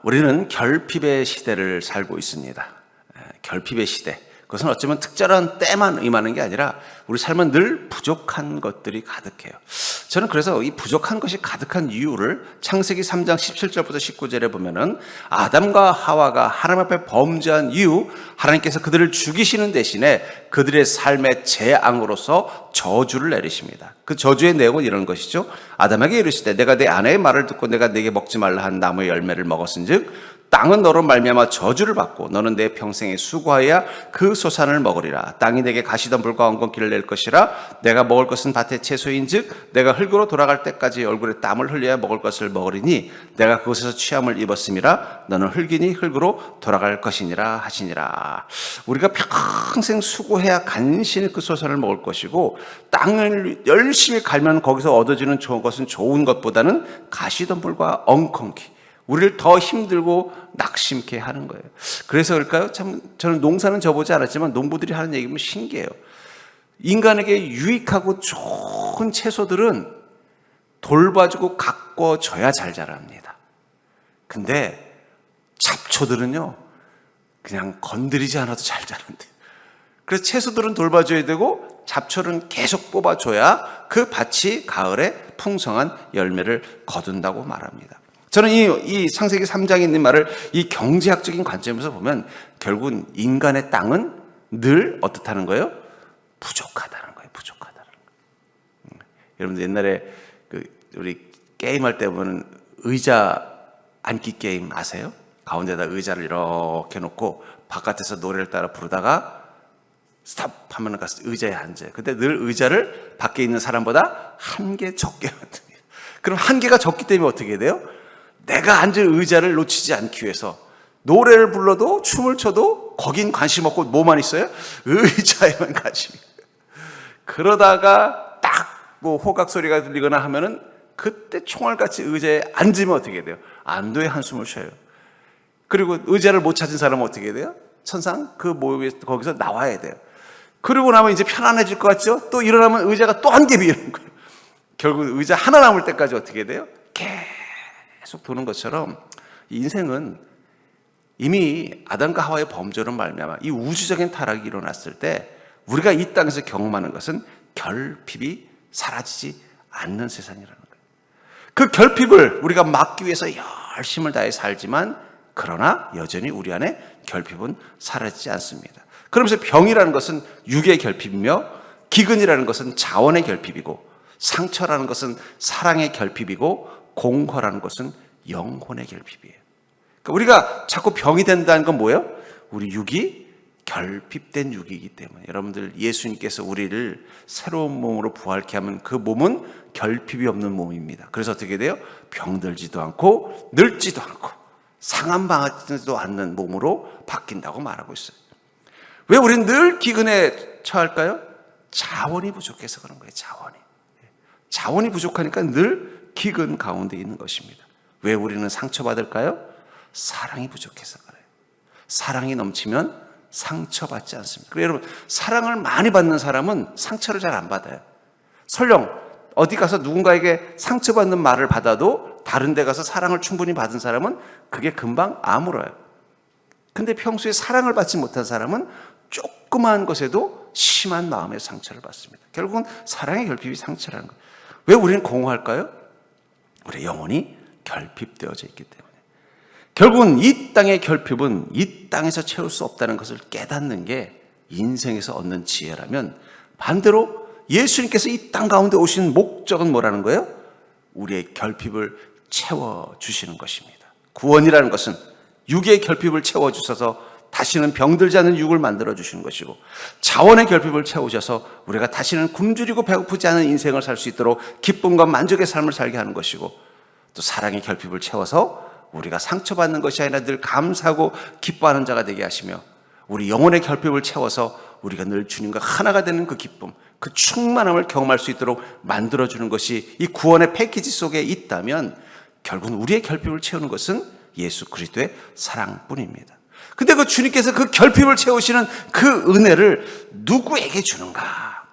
우리는 결핍의 시대를 살고 있습니다. 결핍의 시대. 그것은 어쩌면 특별한 때만 임하는 게 아니라 우리 삶은 늘 부족한 것들이 가득해요. 저는 그래서 이 부족한 것이 가득한 이유를 창세기 3장 17절부터 19절에 보면은 아담과 하와가 하나님 앞에 범죄한 이유, 하나님께서 그들을 죽이시는 대신에 그들의 삶의 재앙으로서 저주를 내리십니다. 그 저주의 내용은 이런 것이죠. 아담에게 이르시되 내가 내 아내의 말을 듣고 내가 네게 먹지 말라 한 나무의 열매를 먹었은즉 땅은 너로 말미암아 저주를 받고 너는 내 평생에 수고하여야 그 소산을 먹으리라. 땅이 내게 가시덤불과 엉겅퀴를 낼 것이라. 내가 먹을 것은 밭의 채소인즉 내가 흙으로 돌아갈 때까지 얼굴에 땀을 흘려야 먹을 것을 먹으리니 내가 그곳에서 취함을 입었음이라. 너는 흙이니 흙으로 돌아갈 것이니라 하시니라. 우리가 평생 수고해야 간신히 그 소산을 먹을 것이고 땅을 열심히 갈면 거기서 얻어지는 좋은 것은 좋은 것보다는 가시덤불과 엉겅퀴, 우리를 더 힘들고 낙심케 하는 거예요. 그래서 그럴까요? 참 저는 농사는 져보지 않았지만 농부들이 하는 얘기면 신기해요. 인간에게 유익하고 좋은 채소들은 돌봐주고 가꿔줘야 잘 자랍니다. 근데 잡초들은요 그냥 건드리지 않아도 잘 자란대요. 그래서 채소들은 돌봐줘야 되고 잡초는 계속 뽑아줘야 그 밭이 가을에 풍성한 열매를 거둔다고 말합니다. 저는 이 창세기 3장에 있는 말을 이 경제학적인 관점에서 보면 결국은 인간의 땅은 늘 어떻다는 거예요? 부족하다는 거예요. 부족하다는 거예요. 여러분들 옛날에 우리 게임할 때 보면 의자 앉기 게임 아세요? 가운데다 의자를 이렇게 놓고 바깥에서 노래를 따라 부르다가 스탑 하면 가서 의자에 앉아요. 근데 늘 의자를 밖에 있는 사람보다 한 개 적게 만듭니다. 그럼 한 개가 적기 때문에 어떻게 돼요? 내가 앉을 의자를 놓치지 않기 위해서 노래를 불러도 춤을 춰도 거긴 관심 없고 뭐만 있어요? 의자에만 관심이. 그러다가 딱 뭐 호각 소리가 들리거나 하면은 그때 총알같이 의자에 앉으면 어떻게 돼요? 안도의 한숨을 쉬어요. 그리고 의자를 못 찾은 사람은 어떻게 돼요? 천상 그 모임에서 거기서 나와야 돼요. 그러고 나면 이제 편안해질 것 같죠? 또 일어나면 의자가 또 한 개 비는 거예요. 결국 의자 하나 남을 때까지 어떻게 돼요? 계속 도는 것처럼 인생은 이미 아담과 하와의 범죄로 말미암아 이 우주적인 타락이 일어났을 때 우리가 이 땅에서 경험하는 것은 결핍이 사라지지 않는 세상이라는 거예요. 그 결핍을 우리가 막기 위해서 열심을 다해 살지만 그러나 여전히 우리 안에 결핍은 사라지지 않습니다. 그러면서 병이라는 것은 육의 결핍이며 기근이라는 것은 자원의 결핍이고 상처라는 것은 사랑의 결핍이고 공허라는 것은 영혼의 결핍이에요. 그러니까 우리가 자꾸 병이 된다는 건 뭐예요? 우리 육이 결핍된 육이기 때문에. 여러분들 예수님께서 우리를 새로운 몸으로 부활케 하면 그 몸은 결핍이 없는 몸입니다. 그래서 어떻게 돼요? 병들지도 않고 늙지도 않고 상함당하지도 않는 몸으로 바뀐다고 말하고 있어요. 왜 우리는 늘 기근에 처할까요? 자원이 부족해서 그런 거예요. 자원이 부족하니까 늘 기근 가운데 있는 것입니다. 왜 우리는 상처받을까요? 사랑이 부족해서 그래요. 사랑이 넘치면 상처받지 않습니다. 그래서 여러분, 사랑을 많이 받는 사람은 상처를 잘 안 받아요. 설령 어디 가서 누군가에게 상처받는 말을 받아도 다른 데 가서 사랑을 충분히 받은 사람은 그게 금방 아물어요. 근데 평소에 사랑을 받지 못한 사람은 조그마한 것에도 심한 마음의 상처를 받습니다. 결국은 사랑의 결핍이 상처라는 거예요. 왜 우리는 공허할까요? 우리 영혼이 결핍되어져 있기 때문에. 결국은 이 땅의 결핍은 이 땅에서 채울 수 없다는 것을 깨닫는 게 인생에서 얻는 지혜라면, 반대로 예수님께서 이 땅 가운데 오신 목적은 뭐라는 거예요? 우리의 결핍을 채워주시는 것입니다. 구원이라는 것은 육의 결핍을 채워주셔서 다시는 병들지 않는 육을 만들어주시는 것이고, 자원의 결핍을 채우셔서 우리가 다시는 굶주리고 배고프지 않은 인생을 살 수 있도록 기쁨과 만족의 삶을 살게 하는 것이고, 또 사랑의 결핍을 채워서 우리가 상처받는 것이 아니라 늘 감사하고 기뻐하는 자가 되게 하시며, 우리 영혼의 결핍을 채워서 우리가 늘 주님과 하나가 되는 그 기쁨, 그 충만함을 경험할 수 있도록 만들어주는 것이 이 구원의 패키지 속에 있다면, 결국은 우리의 결핍을 채우는 것은 예수 그리스도의 사랑뿐입니다. 근데 그 주님께서 그 결핍을 채우시는 그 은혜를 누구에게 주는가?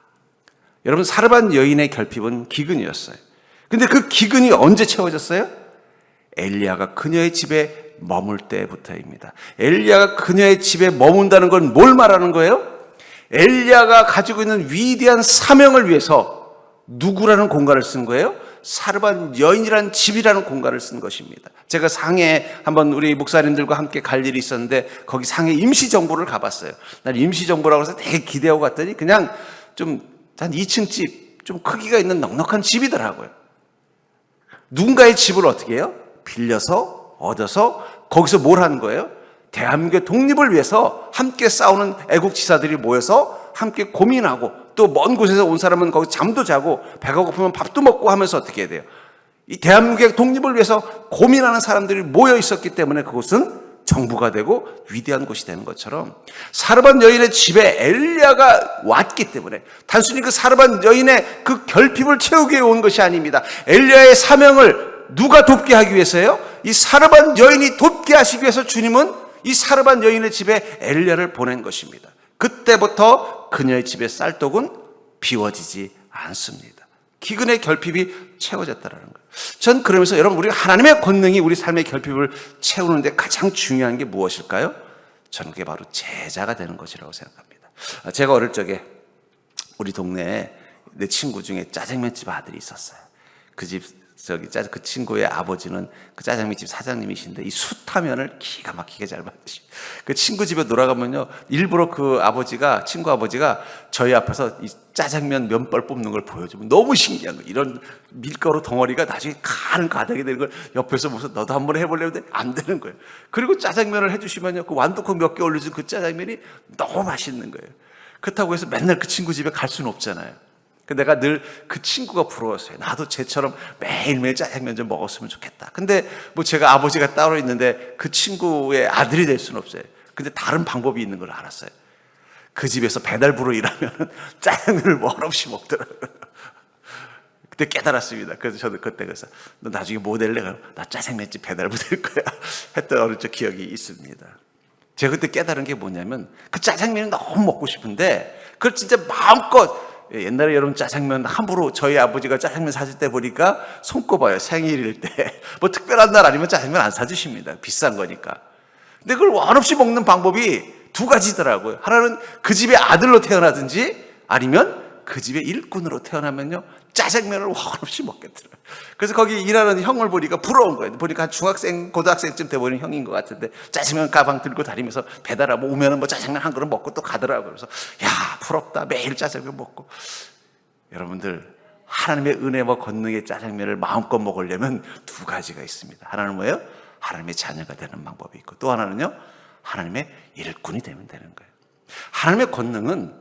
여러분, 사르반 여인의 결핍은 기근이었어요. 근데 그 기근이 언제 채워졌어요? 엘리야가 그녀의 집에 머물 때부터입니다. 엘리야가 그녀의 집에 머문다는 건 뭘 말하는 거예요? 엘리야가 가지고 있는 위대한 사명을 위해서 누구라는 공간을 쓴 거예요? 사르반 여인이라는 집이라는 공간을 쓴 것입니다. 제가 상해에 한번 우리 목사님들과 함께 갈 일이 있었는데 거기 상해 임시정부를 가봤어요. 난 임시정부라고 해서 되게 기대하고 갔더니 그냥 좀 한 2층 집, 좀 크기가 있는 넉넉한 집이더라고요. 누군가의 집을 어떻게 해요? 빌려서 얻어서 거기서 뭘 하는 거예요? 대한민국의 독립을 위해서 함께 싸우는 애국 지사들이 모여서 함께 고민하고 또 먼 곳에서 온 사람은 거기 잠도 자고 배가 고프면 밥도 먹고 하면서 어떻게 해야 돼요? 이 대한민국의 독립을 위해서 고민하는 사람들이 모여 있었기 때문에 그곳은 정부가 되고 위대한 곳이 되는 것처럼 사르반 여인의 집에 엘리야가 왔기 때문에 단순히 그 사르반 여인의 그 결핍을 채우기 위해 온 것이 아닙니다. 엘리야의 사명을 누가 돕게 하기 위해서요? 이 사르반 여인이 돕게 하시기 위해서 주님은 이 사르반 여인의 집에 엘리야를 보낸 것입니다. 그때부터 그녀의 집의 쌀떡은 비워지지 않습니다. 기근의 결핍이 채워졌다는 거예요. 전 그러면서 여러분, 우리가 하나님의 권능이 우리 삶의 결핍을 채우는데 가장 중요한 게 무엇일까요? 저는 그게 바로 제자가 되는 것이라고 생각합니다. 제가 어릴 적에 우리 동네에 내 친구 중에 짜장면집 아들이 있었어요. 그 친구의 아버지는 그 짜장면집 사장님이신데 이 숯하면을 기가 막히게 잘 만드시고, 그 친구 집에 놀아가면요, 일부러 친구 아버지가 저희 앞에서 이 짜장면 면발 뽑는 걸 보여주면 너무 신기한 거예요. 이런 밀가루 덩어리가 나중에 가득이 되는 걸 옆에서 무슨 너도 한번 해볼래? 근데 안 되는 거예요. 그리고 짜장면을 해주시면요, 그 완두콩 몇 개 올려준 그 짜장면이 너무 맛있는 거예요. 그렇다고 해서 맨날 그 친구 집에 갈 수는 없잖아요. 내가 늘 그 친구가 부러웠어요. 나도 쟤처럼 매일매일 짜장면 좀 먹었으면 좋겠다. 근데 뭐 제가 아버지가 따로 있는데 그 친구의 아들이 될 수는 없어요. 근데 다른 방법이 있는 걸 알았어요. 그 집에서 배달부로 일하면 짜장면을 원 없이 먹더라고요. 그때 깨달았습니다. 그래서 저도 그래서 너 나중에 뭐 될래? 나 짜장면집 배달부 될 거야 했던 어릴 적 기억이 있습니다. 제가 그때 깨달은 게 뭐냐면 그 짜장면이 너무 먹고 싶은데 그걸 진짜 마음껏, 옛날에 여러분 짜장면 함부로 저희 아버지가 짜장면 사줄 때 보니까 손꼽아요. 생일일 때 뭐 특별한 날 아니면 짜장면 안 사주십니다. 비싼 거니까. 근데 그걸 원 없이 먹는 방법이 두 가지더라고요. 하나는 그 집의 아들로 태어나든지 아니면 그 집의 일꾼으로 태어나면요, 짜장면을 원 없이 먹겠더라고요. 그래서 거기 일하는 형을 보니까 부러운 거예요. 보니까 한 중학생, 고등학생쯤 돼 보이는 형인 것 같은데 짜장면 가방 들고 다니면서 배달하고 오면은 뭐 짜장면 한 그릇 먹고 또 가더라고요. 그래서 야, 부럽다. 매일 짜장면 먹고. 여러분들, 하나님의 은혜와 권능의 짜장면을 마음껏 먹으려면 두 가지가 있습니다. 하나는 뭐예요? 하나님의 자녀가 되는 방법이 있고, 또 하나는요, 하나님의 일꾼이 되면 되는 거예요. 하나님의 권능은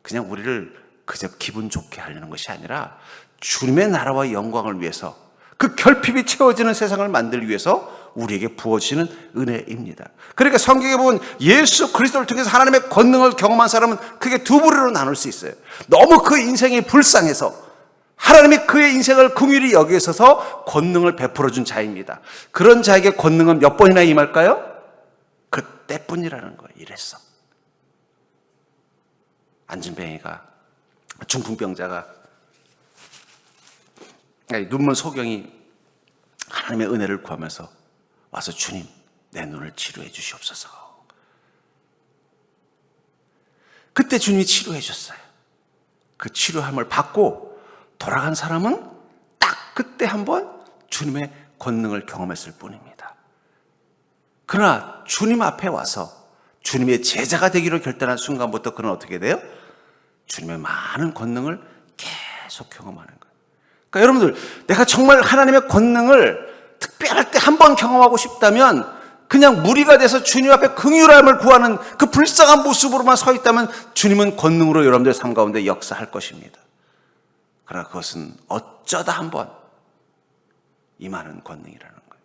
그냥 우리를 그저 기분 좋게 하려는 것이 아니라 주님의 나라와 영광을 위해서, 그 결핍이 채워지는 세상을 만들기 위해서 우리에게 부어지는 은혜입니다. 그러니까 성경에 보면 예수 그리스도를 통해서 하나님의 권능을 경험한 사람은 크게 두 부류로 나눌 수 있어요. 너무 그 인생이 불쌍해서 하나님이 그의 인생을 긍휼히 여기에 있어서 권능을 베풀어 준 자입니다. 그런 자에게 권능은 몇 번이나 임할까요? 그때뿐이라는 거예요. 이랬어. 안진뱅이가, 중풍병자가 눈먼 소경이 하나님의 은혜를 구하면서 와서 주님, 내 눈을 치료해 주시옵소서. 그때 주님이 치료해 줬어요. 그 치료함을 받고 돌아간 사람은 딱 그때 한번 주님의 권능을 경험했을 뿐입니다. 그러나 주님 앞에 와서 주님의 제자가 되기로 결단한 순간부터 그는 어떻게 돼요? 주님의 많은 권능을 계속 경험하는 거예요. 그러니까 여러분들, 내가 정말 하나님의 권능을 특별할 때 한 번 경험하고 싶다면 그냥 무리가 돼서 주님 앞에 긍휼함을 구하는 그 불쌍한 모습으로만 서 있다면 주님은 권능으로 여러분들 삶 가운데 역사할 것입니다. 그러나 그것은 어쩌다 한 번 임하는 권능이라는 거예요.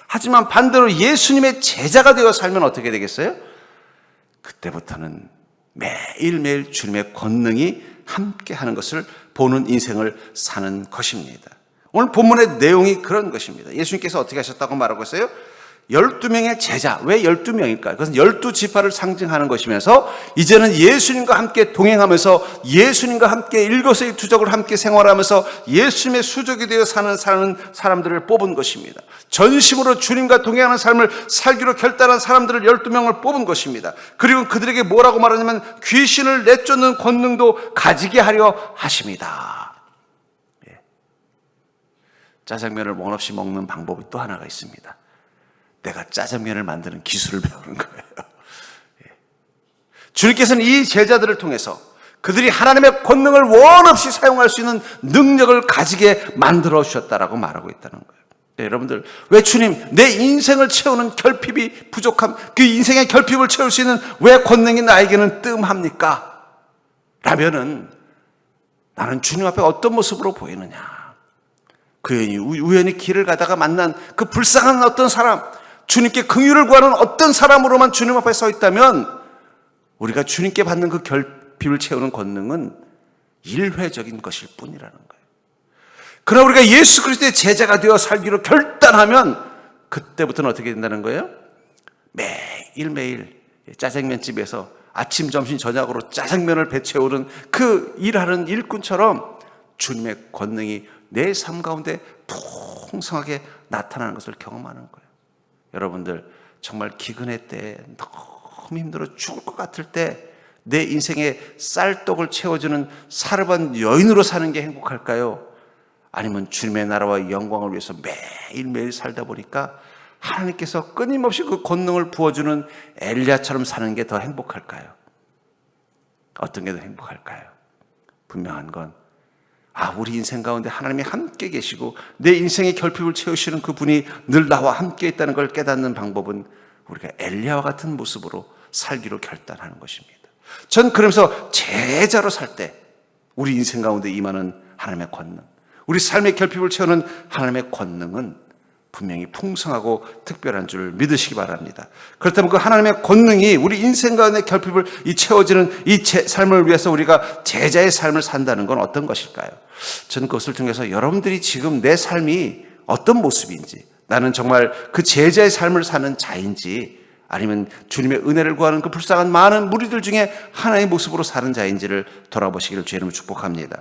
하지만 반대로 예수님의 제자가 되어 살면 어떻게 되겠어요? 그때부터는 매일매일 주님의 권능이 함께 하는 것을 보는 인생을 사는 것입니다. 오늘 본문의 내용이 그런 것입니다. 예수님께서 어떻게 하셨다고 말하고 있어요? 12명의 제자. 왜 12명일까요? 그것은 12지파를 상징하는 것이면서 이제는 예수님과 함께 동행하면서 예수님과 함께 일거수일투족을 함께 생활하면서 예수님의 수족이 되어 사는 사람들을 뽑은 것입니다. 전심으로 주님과 동행하는 삶을 살기로 결단한 사람들을 12명을 뽑은 것입니다. 그리고 그들에게 뭐라고 말하냐면 귀신을 내쫓는 권능도 가지게 하려 하십니다. 짜장면을 원 없이 먹는 방법이 또 하나가 있습니다. 내가 짜장면을 만드는 기술을 배우는 거예요. 주님께서는 이 제자들을 통해서 그들이 하나님의 권능을 원 없이 사용할 수 있는 능력을 가지게 만들어 주셨다라고 말하고 있다는 거예요. 여러분들, 왜 주님, 내 인생을 채우는 결핍이 부족함, 그 인생의 결핍을 채울 수 있는 왜 권능이 나에게는 뜸합니까? 라면은 나는 주님 앞에 어떤 모습으로 보이느냐? 그 우연히 길을 가다가 만난 그 불쌍한 어떤 사람, 주님께 긍휼을 구하는 어떤 사람으로만 주님 앞에 서 있다면 우리가 주님께 받는 그 결핍을 채우는 권능은 일회적인 것일 뿐이라는 거예요. 그러나 우리가 예수 그리스도의 제자가 되어 살기로 결단하면 그때부터는 어떻게 된다는 거예요? 매일매일 짜장면집에서 아침, 점심, 저녁으로 짜장면을 배채우는 그 일하는 일꾼처럼 주님의 권능이 내 삶 가운데 풍성하게 나타나는 것을 경험하는 거예요. 여러분들, 정말 기근의 때에 너무 힘들어 죽을 것 같을 때 내 인생의 쌀떡을 채워주는 사르반 여인으로 사는 게 행복할까요? 아니면 주님의 나라와 영광을 위해서 매일매일 살다 보니까 하나님께서 끊임없이 그 권능을 부어주는 엘리야처럼 사는 게 더 행복할까요? 어떤 게 더 행복할까요? 분명한 건 우리 인생 가운데 하나님이 함께 계시고 내 인생의 결핍을 채우시는 그분이 늘 나와 함께 있다는 걸 깨닫는 방법은 우리가 엘리야와 같은 모습으로 살기로 결단하는 것입니다. 전 그러면서 제자로 살 때 우리 인생 가운데 임하는 하나님의 권능, 우리 삶의 결핍을 채우는 하나님의 권능은 분명히 풍성하고 특별한 줄 믿으시기 바랍니다. 그렇다면 그 하나님의 권능이 우리 인생 가운데 결핍을 채워지는 이 삶을 위해서 우리가 제자의 삶을 산다는 건 어떤 것일까요? 저는 그것을 통해서 여러분들이 지금 내 삶이 어떤 모습인지, 나는 정말 그 제자의 삶을 사는 자인지 아니면 주님의 은혜를 구하는 그 불쌍한 많은 무리들 중에 하나의 모습으로 사는 자인지를 돌아보시기를 주의 이름으로 축복합니다.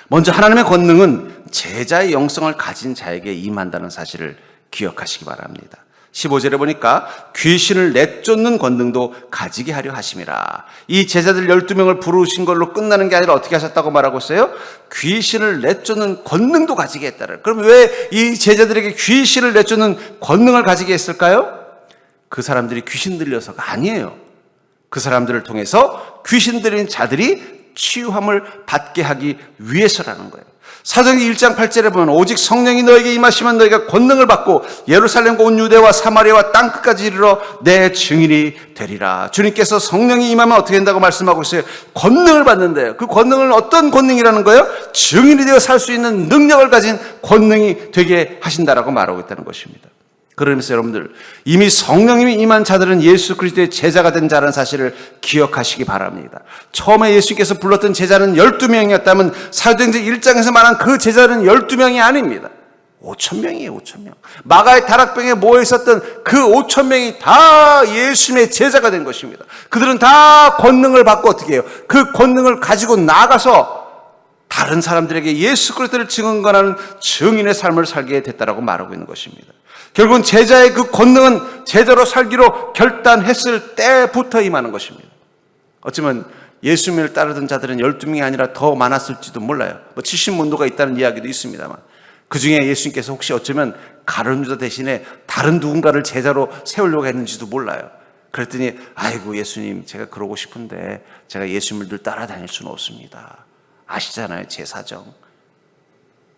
먼저 하나님의 권능은 제자의 영성을 가진 자에게 임한다는 사실을 기억하시기 바랍니다. 15절에 보니까 귀신을 내쫓는 권능도 가지게 하려 하심이라. 이 제자들 12명을 부르신 걸로 끝나는 게 아니라 어떻게 하셨다고 말하고 있어요? 귀신을 내쫓는 권능도 가지게 했다를. 그럼 왜 이 제자들에게 귀신을 내쫓는 권능을 가지게 했을까요? 그 사람들이 귀신 들려서가 아니에요. 그 사람들을 통해서 귀신 들린 자들이 치유함을 받게 하기 위해서라는 거예요. 사도행전 1장 8절에 보면 오직 성령이 너에게 임하시면 너희가 권능을 받고 예루살렘과 온 유대와 사마리아와 땅끝까지 이르러 내 증인이 되리라. 주님께서 성령이 임하면 어떻게 된다고 말씀하고 있어요? 권능을 받는데요. 그 권능은 어떤 권능이라는 거예요? 증인이 되어 살 수 있는 능력을 가진 권능이 되게 하신다라고 말하고 있다는 것입니다. 그러면서 여러분들, 이미 성령님이 임한 자들은 예수 그리스도의 제자가 된 자라는 사실을 기억하시기 바랍니다. 처음에 예수님께서 불렀던 제자는 12명이었다면 사도행전 1장에서 말한 그 제자는 12명이 아닙니다. 5,000명이에요. 5,000명. 마가의 다락방에 모여 있었던 그 5,000명이 다 예수님의 제자가 된 것입니다. 그들은 다 권능을 받고 어떻게 해요? 그 권능을 가지고 나가서 다른 사람들에게 예수 그리스도를 증언하는 증인의 삶을 살게 됐다라고 말하고 있는 것입니다. 결국은 제자의 그 권능은 제자로 살기로 결단했을 때부터 임하는 것입니다. 어쩌면 예수님을 따르던 자들은 12명이 아니라 더 많았을지도 몰라요. 70문도가 있다는 이야기도 있습니다만, 그 중에 예수님께서 혹시 어쩌면 가룟 유다 대신에 다른 누군가를 제자로 세우려고 했는지도 몰라요. 그랬더니 아이고 예수님, 제가 그러고 싶은데 제가 예수님을 늘 따라다닐 수는 없습니다. 아시잖아요, 제 사정.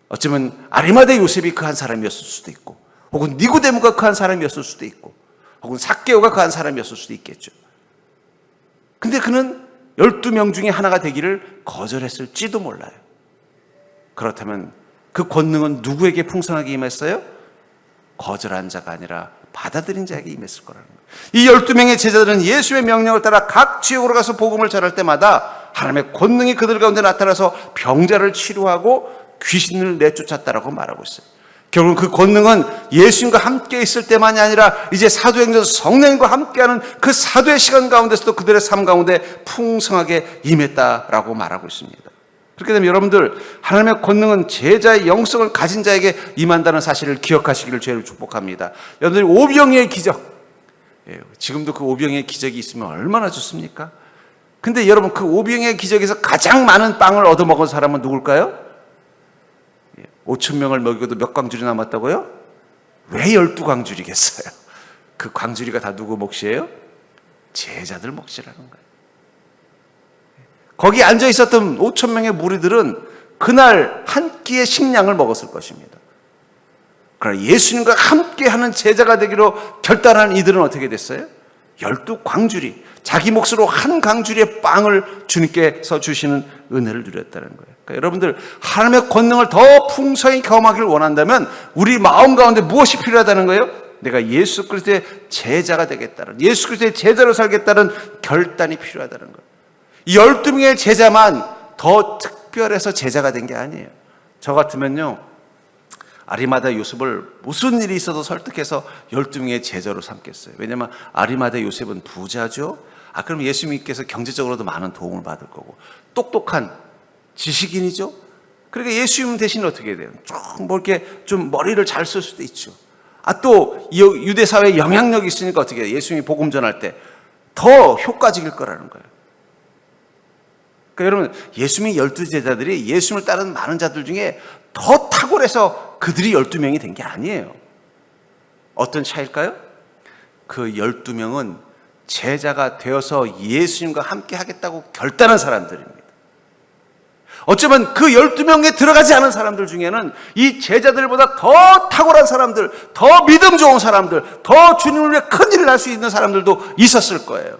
어쩌면 아리마대 요셉이 그 한 사람이었을 수도 있고, 혹은 니고데모가 그 한 사람이었을 수도 있고, 혹은 삭개오가 그 한 사람이었을 수도 있겠죠. 근데 그는 12명 중에 하나가 되기를 거절했을지도 몰라요. 그렇다면 그 권능은 누구에게 풍성하게 임했어요? 거절한 자가 아니라 받아들인 자에게 임했을 거라는 거예요. 이 12명의 제자들은 예수의 명령을 따라 각 지역으로 가서 복음을 전할 때마다 하나님의 권능이 그들 가운데 나타나서 병자를 치료하고 귀신을 내쫓았다라고 말하고 있어요. 결국 그 권능은 예수님과 함께 있을 때만이 아니라 이제 사도행전 성령님과 함께하는 그 사도의 시간 가운데서도 그들의 삶 가운데 풍성하게 임했다라고 말하고 있습니다. 그렇게 되면 여러분들, 하나님의 권능은 제자의 영성을 가진 자에게 임한다는 사실을 기억하시기를 주의로 축복합니다. 여러분들, 오병이의 기적, 지금도 그 오병이의 기적이 있으면 얼마나 좋습니까? 근데 여러분, 그 오병이의 기적에서 가장 많은 빵을 얻어먹은 사람은 누굴까요? 5,000명을 먹이고도 몇 광줄이 남았다고요? 왜 12광줄이겠어요? 그 광줄이가 다 누구 몫이에요? 제자들 몫이라는 거예요. 거기 앉아 있었던 5,000명의 무리들은 그날 한 끼의 식량을 먹었을 것입니다. 그러나 예수님과 함께하는 제자가 되기로 결단한 이들은 어떻게 됐어요? 12광줄이, 자기 몫으로 한 광줄의 빵을 주님께서 주시는 은혜를 누렸다는 거예요. 그러니까 여러분들, 하나님의 권능을 더 풍성히 경험하기를 원한다면 우리 마음 가운데 무엇이 필요하다는 거예요? 내가 예수 그리스도의 제자가 되겠다는, 예수 그리스도의 제자로 살겠다는 결단이 필요하다는 거예요. 이 12명의 제자만 더 특별해서 제자가 된 게 아니에요. 저 같으면요, 아리마다 요셉을 무슨 일이 있어도 설득해서 12명의 제자로 삼겠어요. 왜냐하면 아리마다 요셉은 부자죠. 그럼 예수님께서 경제적으로도 많은 도움을 받을 거고, 똑똑한 지식인이죠. 그러니까 예수님 대신 어떻게 돼요? 좀 뭐 이렇게 좀 머리를 잘 쓸 수도 있죠. 또 유대 사회에 영향력이 있으니까 어떻게 해요? 예수님이 복음 전할 때 더 효과적일 거라는 거예요. 그러니까 여러분, 예수님의 12제자들이 예수님을 따르는 많은 자들 중에 더 탁월해서 그들이 12명이 된 게 아니에요. 어떤 차이일까요? 그 12명은 제자가 되어서 예수님과 함께 하겠다고 결단한 사람들입니다. 어쩌면 그 12명에 들어가지 않은 사람들 중에는 이 제자들보다 더 탁월한 사람들, 더 믿음 좋은 사람들, 더 주님을 위해 큰 일을 할 수 있는 사람들도 있었을 거예요.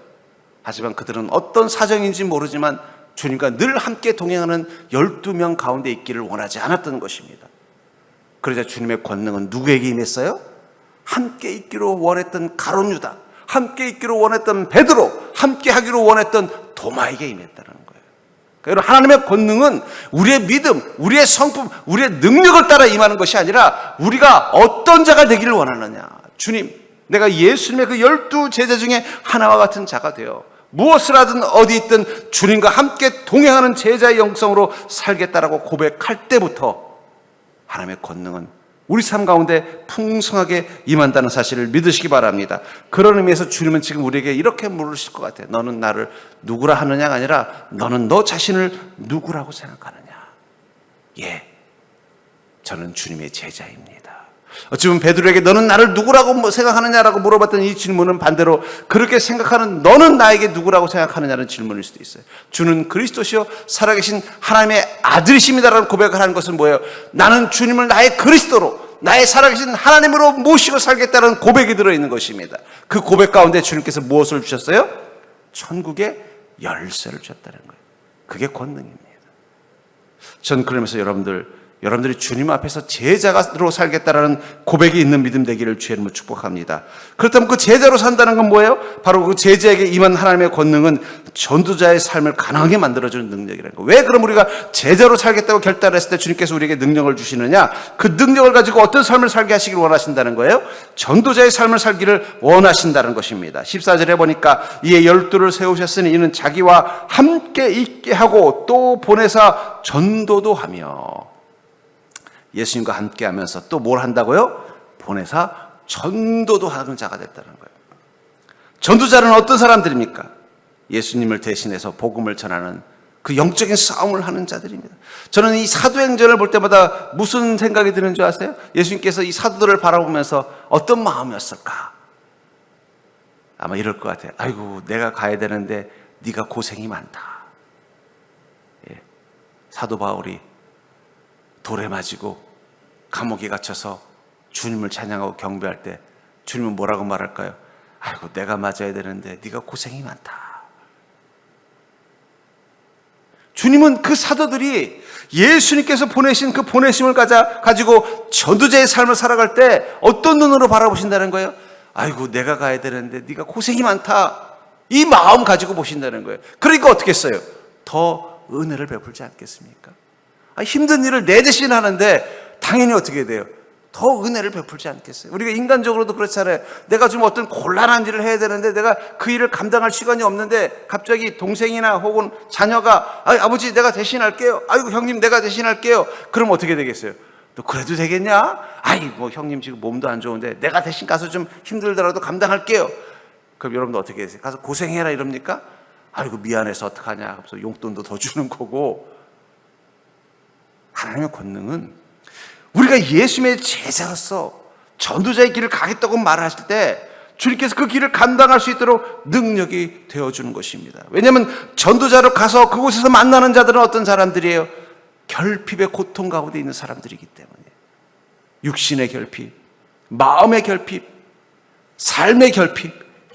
하지만 그들은 어떤 사정인지 모르지만 주님과 늘 함께 동행하는 12명 가운데 있기를 원하지 않았던 것입니다. 그러자 주님의 권능은 누구에게 임했어요? 함께 있기로 원했던 가룟 유다, 함께 있기로 원했던 베드로, 함께 하기로 원했던 도마에게 임했다는 거예요. 그러니까 여러분, 하나님의 권능은 우리의 믿음, 우리의 성품, 우리의 능력을 따라 임하는 것이 아니라 우리가 어떤 자가 되기를 원하느냐. 주님, 내가 예수님의 그 12제자 중에 하나와 같은 자가 되어 무엇을 하든 어디 있든 주님과 함께 동행하는 제자의 영성으로 살겠다라고 고백할 때부터 하나님의 권능은 우리 삶 가운데 풍성하게 임한다는 사실을 믿으시기 바랍니다. 그런 의미에서 주님은 지금 우리에게 이렇게 물으실 것 같아요. 너는 나를 누구라 하느냐가 아니라 너는 너 자신을 누구라고 생각하느냐. 저는 주님의 제자입니다. 어찌보면 베드로에게 너는 나를 누구라고 생각하느냐라고 물어봤던 이 질문은 반대로 그렇게 생각하는 너는 나에게 누구라고 생각하느냐는 질문일 수도 있어요. 주는 그리스도시요 살아계신 하나님의 아들이십니다라는 고백을 하는 것은 뭐예요? 나는 주님을 나의 그리스도로, 나의 살아계신 하나님으로 모시고 살겠다는 고백이 들어있는 것입니다. 그 고백 가운데 주님께서 무엇을 주셨어요? 천국의 열쇠를 주셨다는 거예요. 그게 권능입니다. 전 그러면서 여러분들이 주님 앞에서 제자로 살겠다라는 고백이 있는 믿음 되기를 주의 이름으로 축복합니다. 그렇다면 그 제자로 산다는 건 뭐예요? 바로 그 제자에게 임한 하나님의 권능은 전도자의 삶을 가능하게 만들어주는 능력이라는 거예요. 왜 그럼 우리가 제자로 살겠다고 결단했을 때 주님께서 우리에게 능력을 주시느냐? 그 능력을 가지고 어떤 삶을 살게 하시길 원하신다는 거예요? 전도자의 삶을 살기를 원하신다는 것입니다. 14절에 보니까 이에 12를 세우셨으니 이는 자기와 함께 있게 하고 또 보내사 전도도 하며, 예수님과 함께 하면서 또 뭘 한다고요? 보내사 전도도 하는 자가 됐다는 거예요. 전도자는 어떤 사람들입니까? 예수님을 대신해서 복음을 전하는 그 영적인 싸움을 하는 자들입니다. 저는 이 사도행전을 볼 때마다 무슨 생각이 드는 줄 아세요? 예수님께서 이 사도들을 바라보면서 어떤 마음이었을까? 아마 이럴 것 같아요. 아이고, 내가 가야 되는데 네가 고생이 많다. 사도 바울이 돌에 맞이고 감옥에 갇혀서 주님을 찬양하고 경배할 때 주님은 뭐라고 말할까요? 아이고, 내가 맞아야 되는데 네가 고생이 많다. 주님은 그 사도들이 예수님께서 보내신 그 보내심을 가지고 전도자의 삶을 살아갈 때 어떤 눈으로 바라보신다는 거예요? 아이고, 내가 가야 되는데 네가 고생이 많다. 이 마음 가지고 보신다는 거예요. 그러니까 어떻게 했어요? 더 은혜를 베풀지 않겠습니까? 힘든 일을 내 대신 하는데 당연히 어떻게 돼요? 더 은혜를 베풀지 않겠어요? 우리가 인간적으로도 그렇잖아요. 내가 지금 어떤 곤란한 일을 해야 되는데 내가 그 일을 감당할 시간이 없는데 갑자기 동생이나 혹은 자녀가 아버지 내가 대신할게요. 아이고 형님 내가 대신할게요. 그럼 어떻게 되겠어요? 너 그래도 되겠냐? 뭐 형님 지금 몸도 안 좋은데 내가 대신 가서 좀 힘들더라도 감당할게요. 그럼 여러분도 어떻게 하세요? 가서 고생해라 이럽니까? 아이고 미안해서 어떡하냐. 그래서 용돈도 더 주는 거고. 하나님의 권능은 우리가 예수님의 제자로서 전도자의 길을 가겠다고 말하실 때 주님께서 그 길을 감당할 수 있도록 능력이 되어주는 것입니다. 왜냐하면 전도자로 가서 그곳에서 만나는 자들은 어떤 사람들이에요? 결핍의 고통 가운데 있는 사람들이기 때문에 육신의 결핍, 마음의 결핍, 삶의 결핍,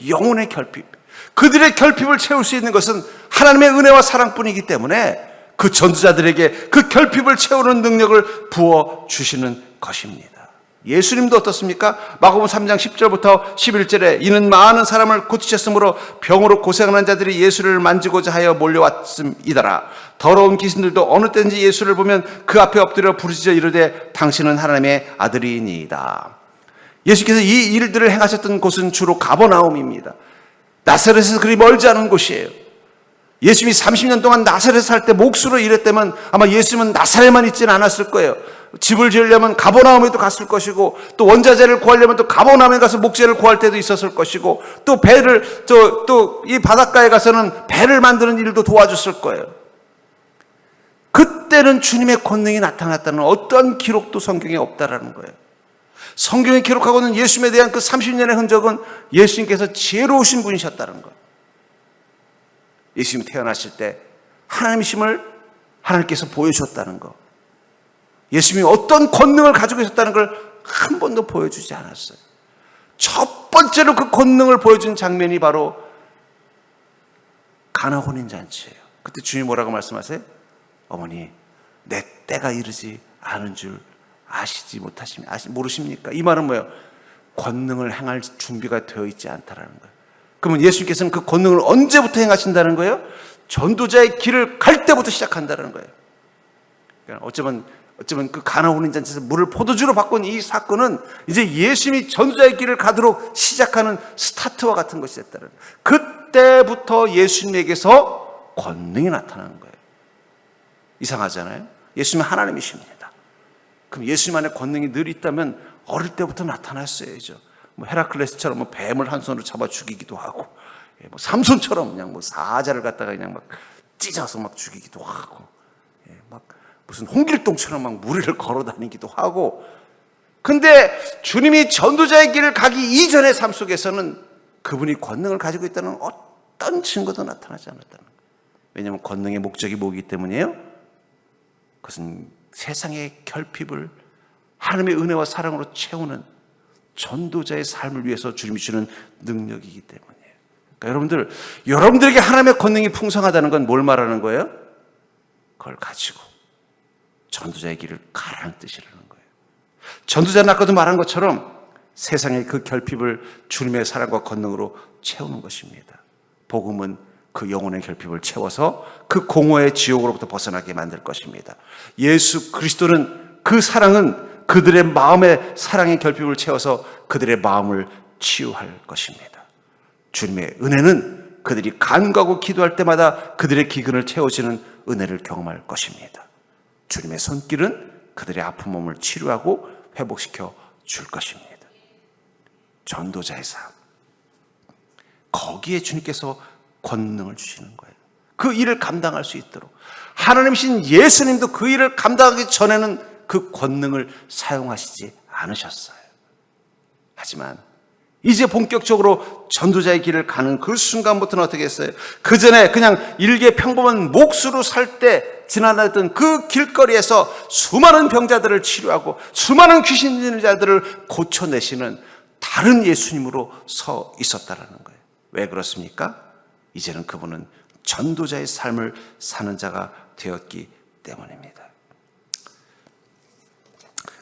영혼의 결핍, 그들의 결핍을 채울 수 있는 것은 하나님의 은혜와 사랑뿐이기 때문에 그 전도자들에게 그 결핍을 채우는 능력을 부어주시는 것입니다. 예수님도 어떻습니까? 마가복음 3장 10절부터 11절에 이는 많은 사람을 고치셨으므로 병으로 고생하는 자들이 예수를 만지고자 하여 몰려왔음이더라. 더러운 귀신들도 어느 때든지 예수를 보면 그 앞에 엎드려 부르짖어 이르되 당신은 하나님의 아들이니이다. 예수께서 이 일들을 행하셨던 곳은 주로 가버나움입니다. 나사렛에서 그리 멀지 않은 곳이에요. 예수님이 30년 동안 나사렛에 살 때 몫으로 일했다면 아마 예수님은 나사렛에만 있지는 않았을 거예요. 집을 지으려면 가버나움에도 갔을 것이고 또 원자재를 구하려면 또 가버나움에 가서 목재를 구할 때도 있었을 것이고 또 배를 또 이 바닷가에 가서는 배를 만드는 일도 도와줬을 거예요. 그때는 주님의 권능이 나타났다는 어떤 기록도 성경에 없다라는 거예요. 성경에 기록하고는 예수님에 대한 그 30년의 흔적은 예수님께서 지혜로우신 분이셨다는 거예요. 예수님이 태어나실 때 하나님이심을 하나님께서 보여주셨다는 거. 예수님이 어떤 권능을 가지고 있었다는 걸 한 번도 보여주지 않았어요. 첫 번째로 그 권능을 보여준 장면이 바로 가나 혼인잔치예요. 그때 주님이 뭐라고 말씀하세요? 어머니, 내 때가 이르지 않은 줄 모르십니까? 이 말은 뭐예요? 권능을 행할 준비가 되어 있지 않다라는 거예요. 그러면 예수님께서는 그 권능을 언제부터 행하신다는 거예요? 전도자의 길을 갈 때부터 시작한다는 거예요. 그러니까 어쩌면 그 가나 혼인잔치에서 물을 포도주로 바꾼 이 사건은 이제 예수님이 전도자의 길을 가도록 시작하는 스타트와 같은 것이 됐다는 거예요. 그때부터 예수님에게서 권능이 나타나는 거예요. 이상하잖아요? 예수님은 하나님이십니다. 그럼 예수님 안에 권능이 늘 있다면 어릴 때부터 나타났어야죠. 헤라클레스처럼 뱀을 한 손으로 잡아 죽이기도 하고, 삼손처럼 그냥 사자를 갖다가 그냥 막 찢어서 막 죽이기도 하고, 막 무슨 홍길동처럼 막 무리를 걸어 다니기도 하고. 근데 주님이 전도자의 길을 가기 이전의 삶 속에서는 그분이 권능을 가지고 있다는 어떤 증거도 나타나지 않았다는 거예요. 왜냐하면 권능의 목적이 뭐기 때문이에요? 그것은 세상의 결핍을 하나님의 은혜와 사랑으로 채우는 전도자의 삶을 위해서 주님이 주는 능력이기 때문이에요. 그러니까 여러분들에게 하나님의 권능이 풍성하다는 건 뭘 말하는 거예요? 그걸 가지고 전도자의 길을 가라는 뜻이라는 거예요. 전도자는 아까도 말한 것처럼 세상의 그 결핍을 주님의 사랑과 권능으로 채우는 것입니다. 복음은 그 영혼의 결핍을 채워서 그 공허의 지옥으로부터 벗어나게 만들 것입니다. 예수 그리스도는 그 사랑은 그들의 마음의 사랑의 결핍을 채워서 그들의 마음을 치유할 것입니다. 주님의 은혜는 그들이 간구하고 기도할 때마다 그들의 기근을 채워주는 은혜를 경험할 것입니다. 주님의 손길은 그들의 아픈 몸을 치료하고 회복시켜 줄 것입니다. 전도자의 삶, 거기에 주님께서 권능을 주시는 거예요. 그 일을 감당할 수 있도록. 하나님이신 예수님도 그 일을 감당하기 전에는 그 권능을 사용하시지 않으셨어요. 하지만 이제 본격적으로 전도자의 길을 가는 그 순간부터는 어떻게 했어요? 그 전에 그냥 일개 평범한 몫으로 살 때 지나다녔던 그 길거리에서 수많은 병자들을 치료하고 수많은 귀신 들린 자들을 고쳐내시는 다른 예수님으로 서 있었다라는 거예요. 왜 그렇습니까? 이제는 그분은 전도자의 삶을 사는 자가 되었기 때문입니다.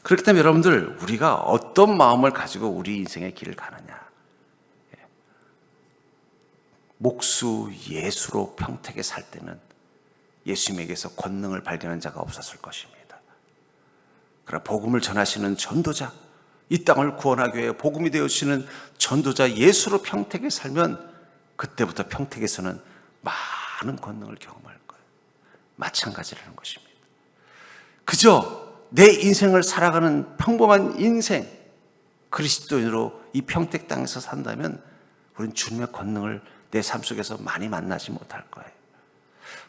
그렇기 때문에 여러분들, 우리가 어떤 마음을 가지고 우리 인생의 길을 가느냐. 목수 예수로 평택에 살 때는 예수님에게서 권능을 발견한 자가 없었을 것입니다. 그러나 복음을 전하시는 전도자, 이 땅을 구원하기 위해 복음이 되어주시는 전도자 예수로 평택에 살면 그때부터 평택에서는 많은 권능을 경험할 거예요. 마찬가지라는 것입니다. 그저 내 인생을 살아가는 평범한 인생, 그리스도인으로 이 평택 땅에서 산다면 우리는 주님의 권능을 내 삶 속에서 많이 만나지 못할 거예요.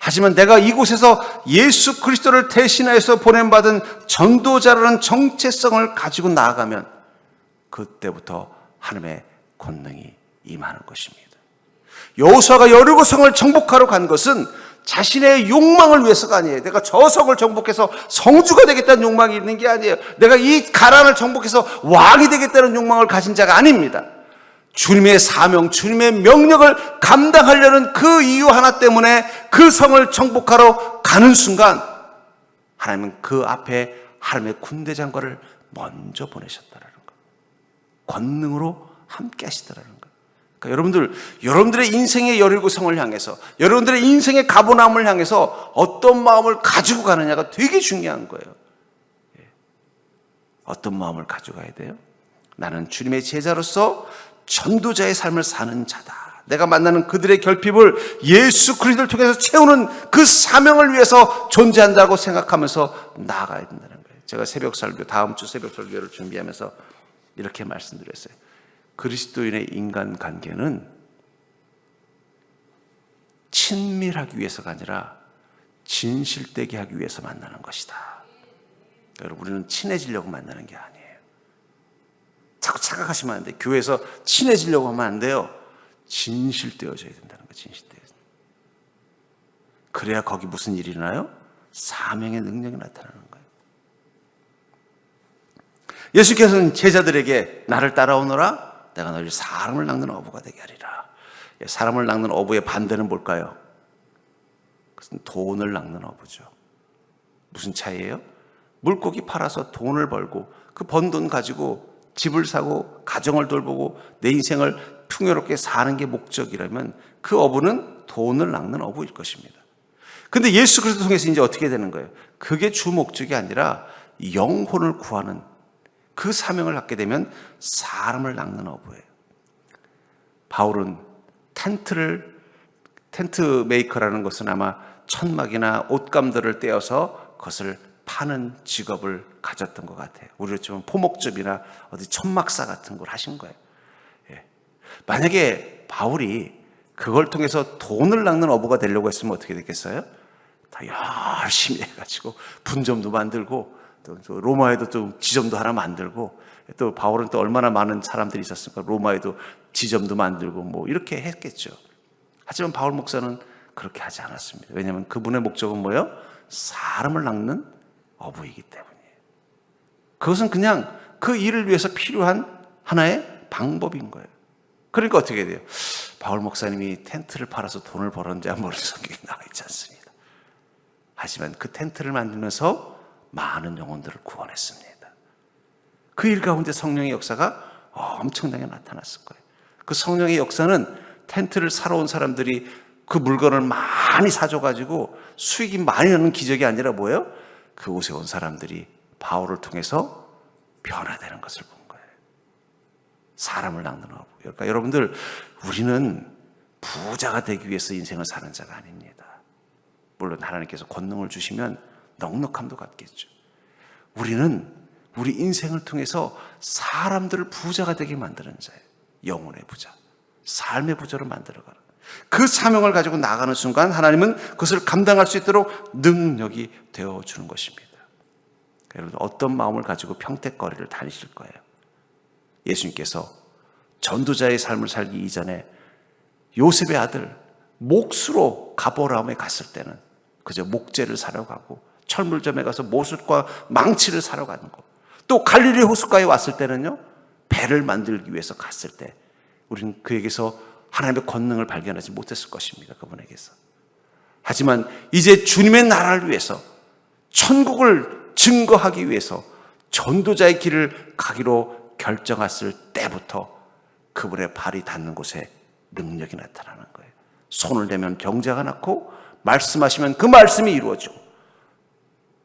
하지만 내가 이곳에서 예수 그리스도를 대신하여서 보냄받은 전도자라는 정체성을 가지고 나아가면 그때부터 하나님의 권능이 임하는 것입니다. 여호수아가 여리고성을 정복하러 간 것은 자신의 욕망을 위해서가 아니에요. 내가 저 성을 정복해서 성주가 되겠다는 욕망이 있는 게 아니에요. 내가 이 가란을 정복해서 왕이 되겠다는 욕망을 가진 자가 아닙니다. 주님의 사명, 주님의 명령을 감당하려는 그 이유 하나 때문에 그 성을 정복하러 가는 순간 하나님은 그 앞에 하나님의 군대장관을 먼저 보내셨다라는 것. 권능으로 함께 하시더라는 것. 그러니까 여러분들의 인생의 여리고성을 향해서, 여러분들의 인생의 가버나움을 향해서 어떤 마음을 가지고 가느냐가 되게 중요한 거예요. 어떤 마음을 가지고 가야 돼요? 나는 주님의 제자로서 전도자의 삶을 사는 자다. 내가 만나는 그들의 결핍을 예수 그리스도를 통해서 채우는 그 사명을 위해서 존재한다고 생각하면서 나아가야 된다는 거예요. 제가 새벽 설교, 다음 주 새벽 설교를 준비하면서 이렇게 말씀드렸어요. 그리스도인의 인간관계는 친밀하기 위해서가 아니라 진실되게 하기 위해서 만나는 것이다. 여러분, 우리는 친해지려고 만나는 게 아니에요. 자꾸 착각하시면 안 돼요. 교회에서 친해지려고 하면 안 돼요. 진실되어져야 된다는 거예요. 진실되어져. 그래야 거기 무슨 일이 일어나요? 사명의 능력이 나타나는 거예요. 예수께서는 제자들에게 나를 따라오너라. 내가 너희를 사람을 낚는 어부가 되게 하리라. 사람을 낚는 어부의 반대는 뭘까요? 그것은 돈을 낚는 어부죠. 무슨 차이예요? 물고기 팔아서 돈을 벌고 그 번 돈 가지고 집을 사고 가정을 돌보고 내 인생을 풍요롭게 사는 게 목적이라면 그 어부는 돈을 낚는 어부일 것입니다. 근데 예수 그리스도 통해서 이제 어떻게 되는 거예요? 그게 주 목적이 아니라 영혼을 구하는 그 사명을 갖게 되면 사람을 낚는 어부예요. 바울은 텐트 메이커라는 것은 아마 천막이나 옷감들을 떼어서 그것을 파는 직업을 가졌던 것 같아요. 우리로 치면 포목접이나 어디 천막사 같은 걸 하신 거예요. 예. 만약에 바울이 그걸 통해서 돈을 낚는 어부가 되려고 했으면 어떻게 됐겠어요? 다 열심히 해가지고 분점도 만들고 또 로마에도 또 지점도 하나 만들고 또 바울은 또 얼마나 많은 사람들이 있었습니까? 로마에도 지점도 만들고 뭐 이렇게 했겠죠. 하지만 바울 목사는 그렇게 하지 않았습니다. 왜냐하면 그분의 목적은 뭐예요? 사람을 낚는 어부이기 때문이에요. 그것은 그냥 그 일을 위해서 필요한 하나의 방법인 거예요. 그러니까 어떻게 돼요? 바울 목사님이 텐트를 팔아서 돈을 벌었는지 안 벌었는지 성경에 나와 있지 않습니다. 하지만 그 텐트를 만들면서 많은 영혼들을 구원했습니다. 그 일 가운데 성령의 역사가 엄청나게 나타났을 거예요. 그 성령의 역사는 텐트를 사러 온 사람들이 그 물건을 많이 사줘가지고 수익이 많이 나는 기적이 아니라 뭐예요? 그곳에 온 사람들이 바울을 통해서 변화되는 것을 본 거예요. 사람을 낚는 어부. 그러니까 여러분들, 우리는 부자가 되기 위해서 인생을 사는 자가 아닙니다. 물론 하나님께서 권능을 주시면 넉넉함도 갖겠죠. 우리는 우리 인생을 통해서 사람들을 부자가 되게 만드는 자예요. 영혼의 부자, 삶의 부자로 만들어가는 그 사명을 가지고 나가는 순간 하나님은 그것을 감당할 수 있도록 능력이 되어주는 것입니다. 여러분, 어떤 마음을 가지고 평택거리를 다니실 거예요? 예수님께서 전도자의 삶을 살기 이전에 요셉의 아들 목수로 가버나움에 갔을 때는 그저 목재를 사러 가고 철물점에 가서 모술과 망치를 사러 가는 거, 또 갈릴리 호숫가에 왔을 때는요, 배를 만들기 위해서 갔을 때 우리는 그에게서 하나님의 권능을 발견하지 못했을 것입니다. 그분에게서. 하지만 이제 주님의 나라를 위해서, 천국을 증거하기 위해서 전도자의 길을 가기로 결정했을 때부터 그분의 발이 닿는 곳에 능력이 나타나는 거예요. 손을 대면 경제가 낳고 말씀하시면 그 말씀이 이루어지고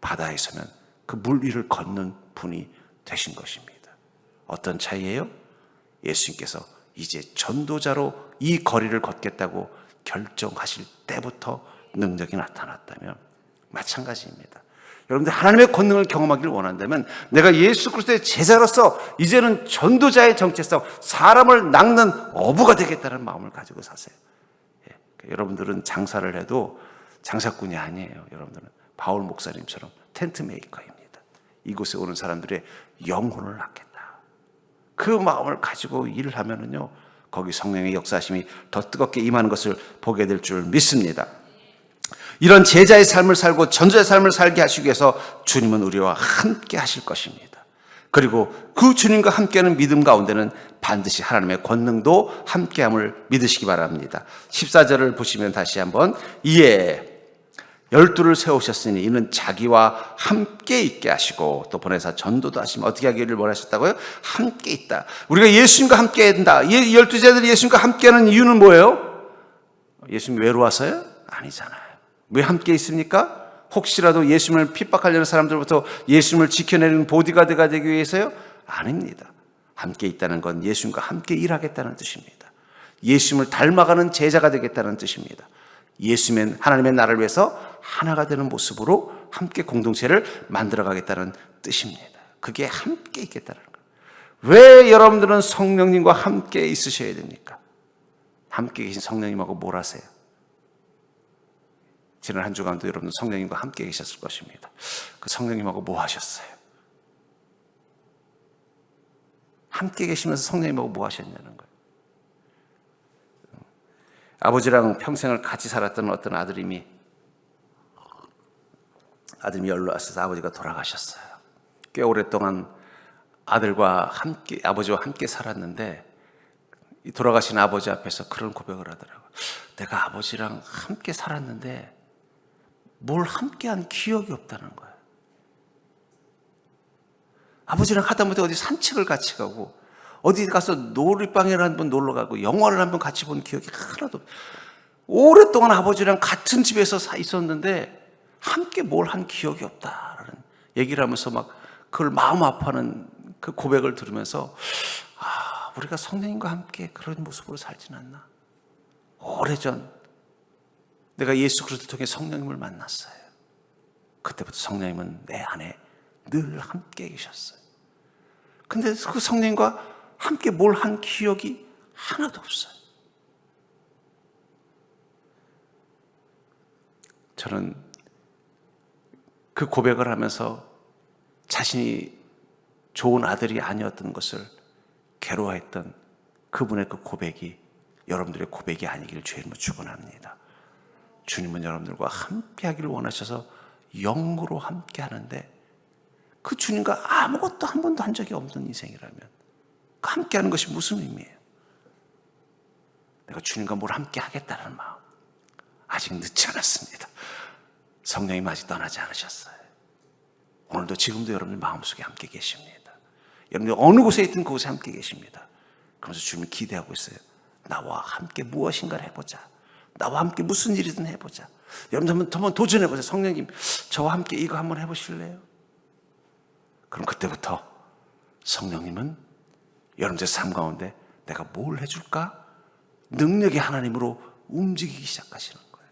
바다에 서면 그 물 위를 걷는 분이 되신 것입니다. 어떤 차이예요? 예수님께서 이제 전도자로 이 거리를 걷겠다고 결정하실 때부터 능력이 나타났다면 마찬가지입니다. 여러분들 하나님의 권능을 경험하기를 원한다면 내가 예수 그리스도의 제자로서 이제는 전도자의 정체성, 사람을 낚는 어부가 되겠다는 마음을 가지고 사세요. 여러분들은 장사를 해도 장사꾼이 아니에요. 여러분들은 바울 목사님처럼 텐트 메이커입니다. 이곳에 오는 사람들의 영혼을 낳겠다. 그 마음을 가지고 일을 하면은요, 거기 성령의 역사심이 더 뜨겁게 임하는 것을 보게 될 줄 믿습니다. 이런 제자의 삶을 살고 전도자의 삶을 살게 하시기 위해서 주님은 우리와 함께 하실 것입니다. 그리고 그 주님과 함께하는 믿음 가운데는 반드시 하나님의 권능도 함께함을 믿으시기 바랍니다. 14절을 보시면 다시 한번, 이에 12를 세우셨으니 이는 자기와 함께 있게 하시고 또 보내사 전도도 하시면 어떻게 하기를 원하셨다고요? 함께 있다. 우리가 예수님과 함께 한다. 12제자들이 예수님과 함께하는 이유는 뭐예요? 예수님이 외로워서요? 아니잖아요. 왜 함께 있습니까? 혹시라도 예수님을 핍박하려는 사람들부터 예수님을 지켜내는 보디가드가 되기 위해서요? 아닙니다. 함께 있다는 건 예수님과 함께 일하겠다는 뜻입니다. 예수님을 닮아가는 제자가 되겠다는 뜻입니다. 예수님은 하나님의 나라를 위해서 하나가 되는 모습으로 함께 공동체를 만들어가겠다는 뜻입니다. 그게 함께 있겠다는 거예요. 왜 여러분들은 성령님과 함께 있으셔야 됩니까? 함께 계신 성령님하고 뭘 하세요? 지난 한 주간도 여러분 성령님과 함께 계셨을 것입니다. 그 성령님하고 뭐 하셨어요? 함께 계시면서 성령님하고 뭐 하셨냐는 거예요. 아버지랑 평생을 같이 살았던 어떤 아들이 연로 왔어서 아버지가 돌아가셨어요. 꽤 오랫동안 아버지와 함께 살았는데 돌아가신 아버지 앞에서 그런 고백을 하더라고요. 내가 아버지랑 함께 살았는데 뭘 함께한 기억이 없다는 거예요. 아버지랑 하다못해 어디 산책을 같이 가고 어디 가서 놀이방에 한번 놀러 가고 영화를 한번 같이 본 기억이 하나도 없어요. 오랫동안 아버지랑 같은 집에서 있었는데 함께 뭘 한 기억이 없다라는 얘기를 하면서 막 그걸 마음 아파하는 그 고백을 들으면서 우리가 성령님과 함께 그런 모습으로 살진 않나. 오래전 내가 예수 그리스도를 통해 성령님을 만났어요. 그때부터 성령님은 내 안에 늘 함께 계셨어요. 근데 그 성령님과 함께 뭘 한 기억이 하나도 없어요. 저는 그 고백을 하면서 자신이 좋은 아들이 아니었던 것을 괴로워했던 그분의 그 고백이 여러분들의 고백이 아니기를 주님으로 축원합니다. 주님은 여러분들과 함께 하기를 원하셔서 영으로 함께 하는데 그 주님과 아무것도 한 번도 한 적이 없는 인생이라면 그 함께 하는 것이 무슨 의미예요? 내가 주님과 뭘 함께 하겠다는 마음. 아직 늦지 않았습니다. 성령님 아직 떠나지 않으셨어요. 오늘도 지금도 여러분들 마음속에 함께 계십니다. 여러분들 어느 곳에 있든 그곳에 함께 계십니다. 그러면서 주님이 기대하고 있어요. 나와 함께 무엇인가를 해보자. 나와 함께 무슨 일이든 해보자. 여러분 한번 도전해보세요. 성령님, 저와 함께 이거 한번 해보실래요? 그럼 그때부터 성령님은 여러분의 삶 가운데 내가 뭘 해줄까? 능력의 하나님으로 움직이기 시작하시는 거예요.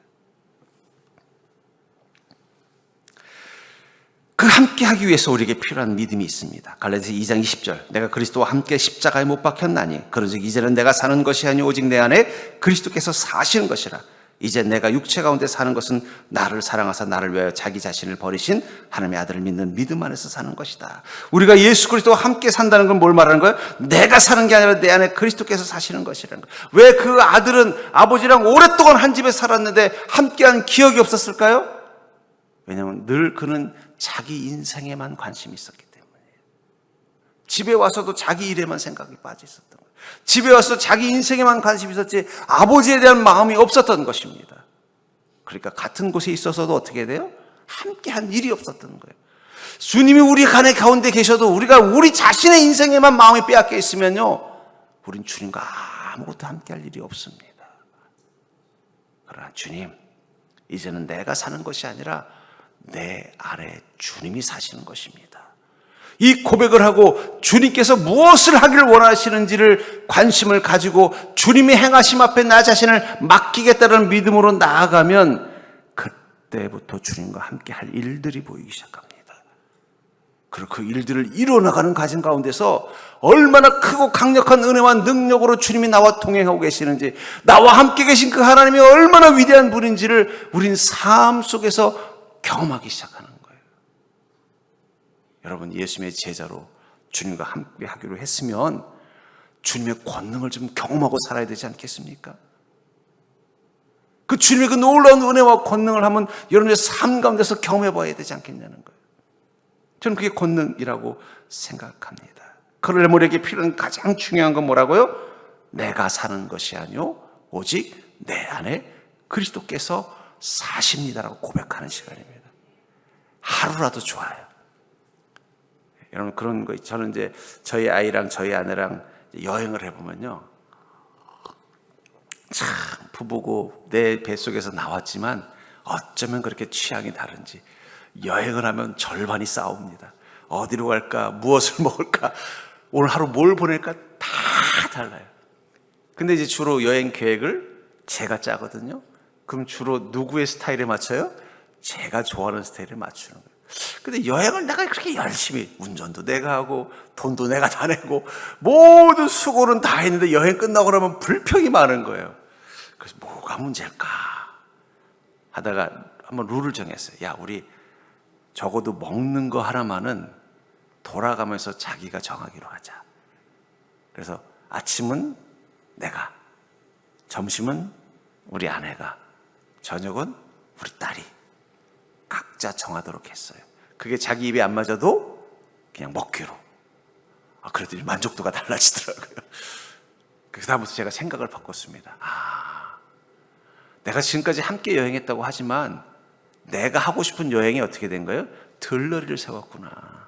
그 함께 하기 위해서 우리에게 필요한 믿음이 있습니다. 갈라디아서 2장 20절, 내가 그리스도와 함께 십자가에 못 박혔나니 그런즉 이제는 내가 사는 것이 아니 오직 내 안에 그리스도께서 사시는 것이라. 이제 내가 육체 가운데 사는 것은 나를 사랑하사 나를 위하여 자기 자신을 버리신 하나님의 아들을 믿는 믿음 안에서 사는 것이다. 우리가 예수 그리스도와 함께 산다는 건 뭘 말하는 거예요? 내가 사는 게 아니라 내 안에 그리스도께서 사시는 것이라는 거예요. 왜 그 아들은 아버지랑 오랫동안 한 집에 살았는데 함께한 기억이 없었을까요? 왜냐하면 늘 그는 자기 인생에만 관심이 있었기 때문이에요. 집에 와서도 자기 일에만 생각이 빠져 있었던 거예요. 집에 와서 자기 인생에만 관심이 있었지 아버지에 대한 마음이 없었던 것입니다. 그러니까 같은 곳에 있어서도 어떻게 돼요? 함께한 일이 없었던 거예요. 주님이 우리 간의 가운데 계셔도 우리가 우리 자신의 인생에만 마음이 빼앗겨 있으면요, 우린 주님과 아무것도 함께할 일이 없습니다. 그러나 주님, 이제는 내가 사는 것이 아니라 내 안에 주님이 사시는 것입니다. 이 고백을 하고 주님께서 무엇을 하기를 원하시는지를 관심을 가지고 주님이 행하심 앞에 나 자신을 맡기겠다는 믿음으로 나아가면 그때부터 주님과 함께 할 일들이 보이기 시작합니다. 그리고 그 일들을 이뤄나가는 과정 가운데서 얼마나 크고 강력한 은혜와 능력으로 주님이 나와 동행하고 계시는지, 나와 함께 계신 그 하나님이 얼마나 위대한 분인지를 우린 삶 속에서 경험하기 시작하는 거예요. 여러분, 예수님의 제자로 주님과 함께 하기로 했으면 주님의 권능을 좀 경험하고 살아야 되지 않겠습니까? 그 주님의 그 놀라운 은혜와 권능을 한번 여러분의 삶 가운데서 경험해 봐야 되지 않겠냐는 거예요. 저는 그게 권능이라고 생각합니다. 그럴 우리에게 필요한 가장 중요한 건 뭐라고요? 내가 사는 것이 아니요 오직 내 안에 그리스도께서 사십니다라고 고백하는 시간입니다. 하루라도 좋아요. 여러분, 그런 거, 저는 이제 저희 아이랑 저희 아내랑 여행을 해보면요, 참 부부고 내 뱃속에서 나왔지만 어쩌면 그렇게 취향이 다른지 여행을 하면 절반이 싸웁니다. 어디로 갈까? 무엇을 먹을까? 오늘 하루 뭘 보낼까? 다 달라요. 근데 이제 주로 여행 계획을 제가 짜거든요. 그럼 주로 누구의 스타일에 맞춰요? 제가 좋아하는 스타일에 맞추는 거예요. 근데 여행을 내가 그렇게 열심히, 운전도 내가 하고 돈도 내가 다 내고 모든 수고는 다 했는데 여행 끝나고 나면 불평이 많은 거예요. 그래서 뭐가 문제일까 하다가 한번 룰을 정했어요. 야, 우리 적어도 먹는 거 하나만은 돌아가면서 자기가 정하기로 하자. 그래서 아침은 내가, 점심은 우리 아내가, 저녁은 우리 딸이 각자 정하도록 했어요. 그게 자기 입에 안 맞아도 그냥 먹기로. 그래도 만족도가 달라지더라고요. 그 다음부터 제가 생각을 바꿨습니다. 내가 지금까지 함께 여행했다고 하지만 내가 하고 싶은 여행이 어떻게 된 거예요? 들러리를 세웠구나.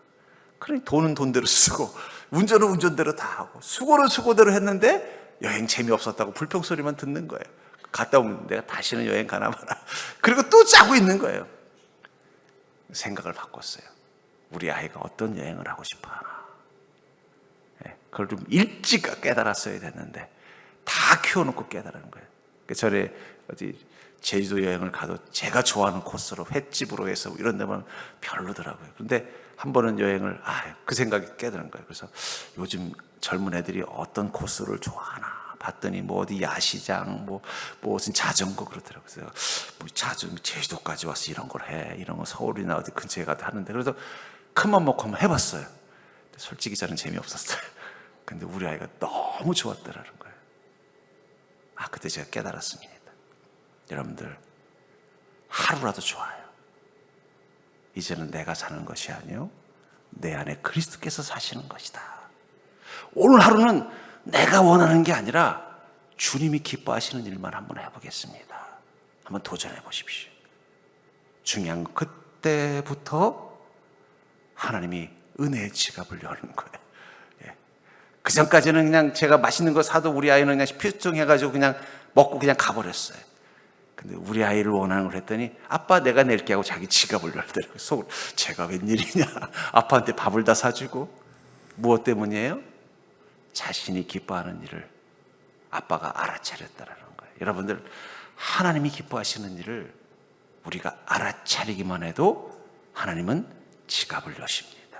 그러니 돈은 돈대로 쓰고 운전은 운전대로 다 하고 수고는 수고대로 했는데 여행 재미없었다고 불평소리만 듣는 거예요. 갔다 오면 내가 다시는 여행 가나 마나. 그리고 또 짜고 있는 거예요. 생각을 바꿨어요. 우리 아이가 어떤 여행을 하고 싶어 하나. 그걸 좀 일찍 깨달았어야 됐는데 다 키워놓고 깨달은 거예요. 전에 어디 제주도 여행을 가도 제가 좋아하는 코스로 횟집으로 해서 이런 데만 별로더라고요. 그런데 한 번은 여행을 그 생각이 깨달은 거예요. 그래서 요즘 젊은 애들이 어떤 코스를 좋아하나 봤더니 뭐 어디 야시장, 뭐 무슨 자전거 그렇더라고요. 그래서 뭐 자전거 제주도까지 와서 이런 걸 해, 이런 거 서울이나 어디 근처에 가도 하는데, 그래서 큰맘 먹고 한번 해봤어요. 솔직히 저는 재미없었어요. 근데 우리 아이가 너무 좋았더라는 거예요. 그때 제가 깨달았습니다. 여러분들, 하루라도 좋아요. 이제는 내가 사는 것이 아니요 내 안에 그리스도께서 사시는 것이다. 오늘 하루는 내가 원하는 게 아니라 주님이 기뻐하시는 일만 한번 해보겠습니다. 한번 도전해 보십시오. 중요한 건 그때부터 하나님이 은혜의 지갑을 여는 거예요. 그 전까지는 그냥 제가 맛있는 거 사도 우리 아이는 그냥 피투성해가지고 그냥 먹고 그냥 가버렸어요. 근데 우리 아이를 원하는 걸 했더니 아빠 내가 낼게 하고 자기 지갑을 열더라고요. 속으로 제가 웬일이냐. 아빠한테 밥을 다 사주고. 무엇 때문이에요? 자신이 기뻐하는 일을 아빠가 알아차렸다라는 거예요. 여러분들, 하나님이 기뻐하시는 일을 우리가 알아차리기만 해도 하나님은 지갑을 여십니다.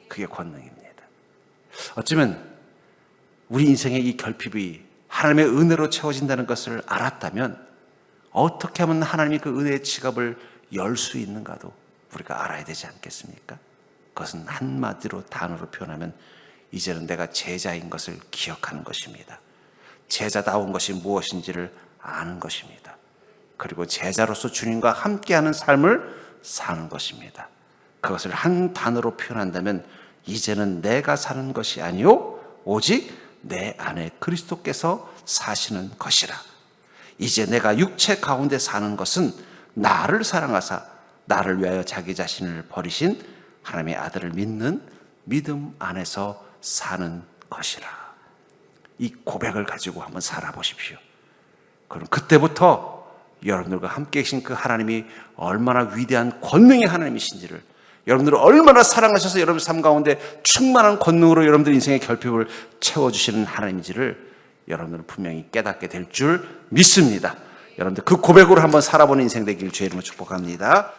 그게 권능입니다. 어쩌면 우리 인생의 이 결핍이 하나님의 은혜로 채워진다는 것을 알았다면 어떻게 하면 하나님이 그 은혜의 지갑을 열 수 있는가도 우리가 알아야 되지 않겠습니까? 그것은 한마디로 단어로 표현하면 이제는 내가 제자인 것을 기억하는 것입니다. 제자다운 것이 무엇인지를 아는 것입니다. 그리고 제자로서 주님과 함께하는 삶을 사는 것입니다. 그것을 한 단어로 표현한다면 이제는 내가 사는 것이 아니요 오직 내 안에 그리스도께서 사시는 것이라. 이제 내가 육체 가운데 사는 것은 나를 사랑하사 나를 위하여 자기 자신을 버리신 하나님의 아들을 믿는 믿음 안에서 사는 것이라. 이 고백을 가지고 한번 살아보십시오. 그럼 그때부터 여러분들과 함께 계신 그 하나님이 얼마나 위대한 권능의 하나님이신지를 여러분들을 얼마나 사랑하셔서 여러분 삶 가운데 충만한 권능으로 여러분들 인생의 결핍을 채워주시는 하나님인지를 여러분들은 분명히 깨닫게 될 줄 믿습니다. 여러분들 그 고백으로 한번 살아보는 인생 되길 주의 이름으로 축복합니다.